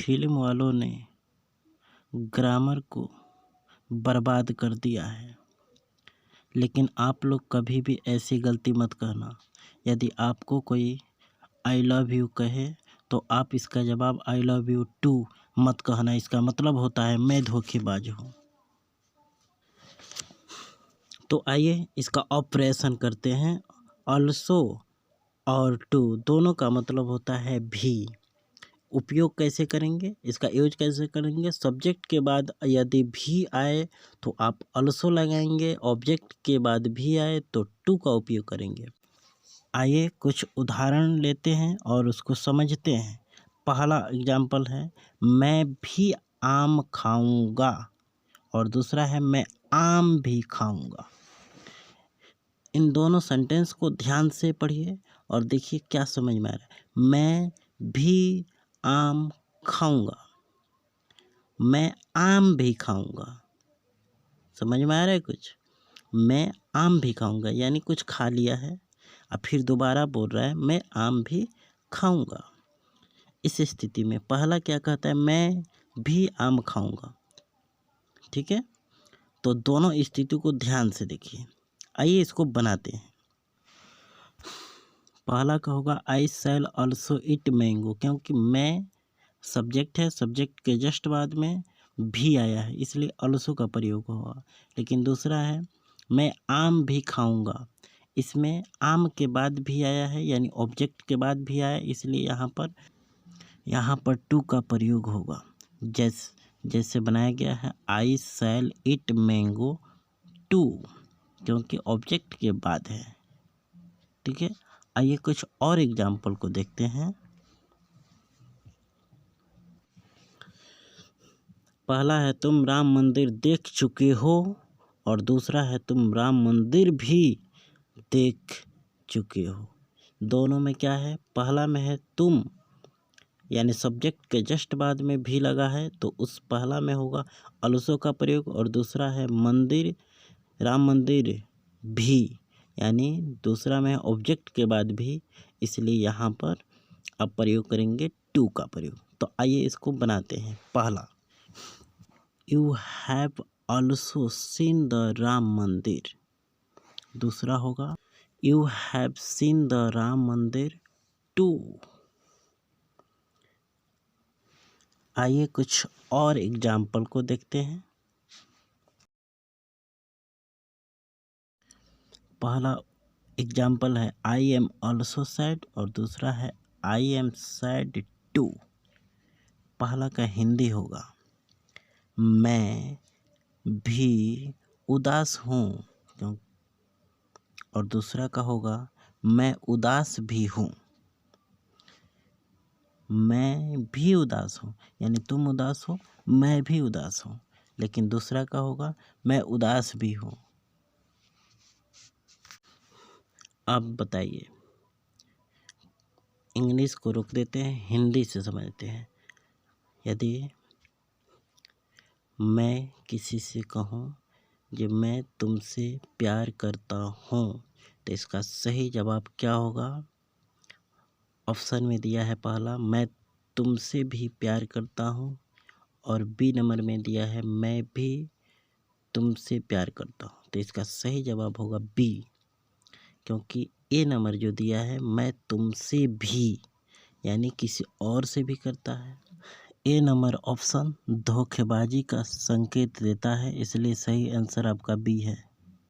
Film वालों ने grammar को बर्बाद कर दिया है। लेकिन आप लोग कभी भी ऐसी गलती मत करना। यदि आपको कोई आई लव यू कहे तो आप इसका जवाब आई लव यू टू मत कहना। इसका मतलब होता है मैं धोखेबाज हूँ। तो आइए इसका ऑपरेशन करते हैं। ऑल्सो और टू दोनों का मतलब होता है भी। उपयोग कैसे करेंगे, इसका यूज कैसे करेंगे? सब्जेक्ट के बाद यदि भी आए तो आप ऑल्सो लगाएंगे, ऑब्जेक्ट के बाद भी आए तो टू का उपयोग करेंगे। आइए कुछ उदाहरण लेते हैं और उसको समझते हैं। पहला एग्जाम्पल है मैं भी आम खाऊंगा और दूसरा है मैं आम भी खाऊंगा। इन दोनों सेंटेंस को ध्यान से पढ़िए और देखिए क्या समझ में आ रहा है। मैं भी आम खाऊंगा, मैं आम भी खाऊंगा। समझ में आ रहा है कुछ? मैं आम भी खाऊंगा यानी कुछ खा लिया है, अब फिर दोबारा बोल रहा है मैं आम भी खाऊंगा। इस स्थिति में पहला क्या कहता है? मैं भी आम खाऊंगा। ठीक है, तो दोनों स्थिति को ध्यान से देखिए। आइए इसको बनाते हैं। पहला का होगा आई शैल ऑल्सो ईट मैंगो, क्योंकि मैं सब्जेक्ट है, सब्जेक्ट के जस्ट बाद में भी आया है इसलिए ऑल्सो का प्रयोग होगा। लेकिन दूसरा है मैं आम भी खाऊंगा, इसमें आम के बाद भी आया है यानी ऑब्जेक्ट के बाद भी आया, इसलिए यहाँ पर टू का प्रयोग होगा। जैसे बनाया गया है आई शैल ईट मैंगो टू, क्योंकि ऑब्जेक्ट के बाद है। ठीक है, आइए कुछ और एग्जाम्पल को देखते हैं। पहला है तुम राम मंदिर देख चुके हो और दूसरा है तुम राम मंदिर भी देख चुके हो। दोनों में क्या है? पहला में है तुम यानी सब्जेक्ट के जस्ट बाद में भी लगा है तो उस पहला में होगा ऑल्सो का प्रयोग, और दूसरा है मंदिर, राम मंदिर भी यानी दूसरा में ऑब्जेक्ट के बाद भी, इसलिए यहाँ पर अब प्रयोग करेंगे टू का प्रयोग। तो आइए इसको बनाते हैं। पहला you have also seen the Ram मंदिर, दूसरा होगा you have seen the Ram मंदिर टू। आइए कुछ और एग्जाम्पल को देखते हैं। पहला एग्जाम्पल है आई एम ऑल्सो सैड और दूसरा है आई एम सैड टू। पहला का हिंदी होगा मैं भी उदास हूँ, क्यों, और दूसरा का होगा मैं उदास भी हूँ। मैं भी उदास हूँ यानी तुम उदास हो, मैं भी उदास हूँ। लेकिन दूसरा का होगा मैं उदास भी हूँ। अब बताइए, इंग्लिश को रोक देते हैं, हिंदी से समझते हैं। यदि मैं किसी से कहूँ कि मैं तुमसे प्यार करता हूँ तो इसका सही जवाब क्या होगा? ऑप्शन में दिया है पहला मैं तुमसे भी प्यार करता हूँ और बी नंबर में दिया है मैं भी तुमसे प्यार करता हूँ। तो इसका सही जवाब होगा बी, क्योंकि ए नंबर जो दिया है मैं तुमसे भी यानी किसी और से भी करता है। ए नंबर ऑप्शन धोखेबाजी का संकेत देता है, इसलिए सही आंसर आपका बी है।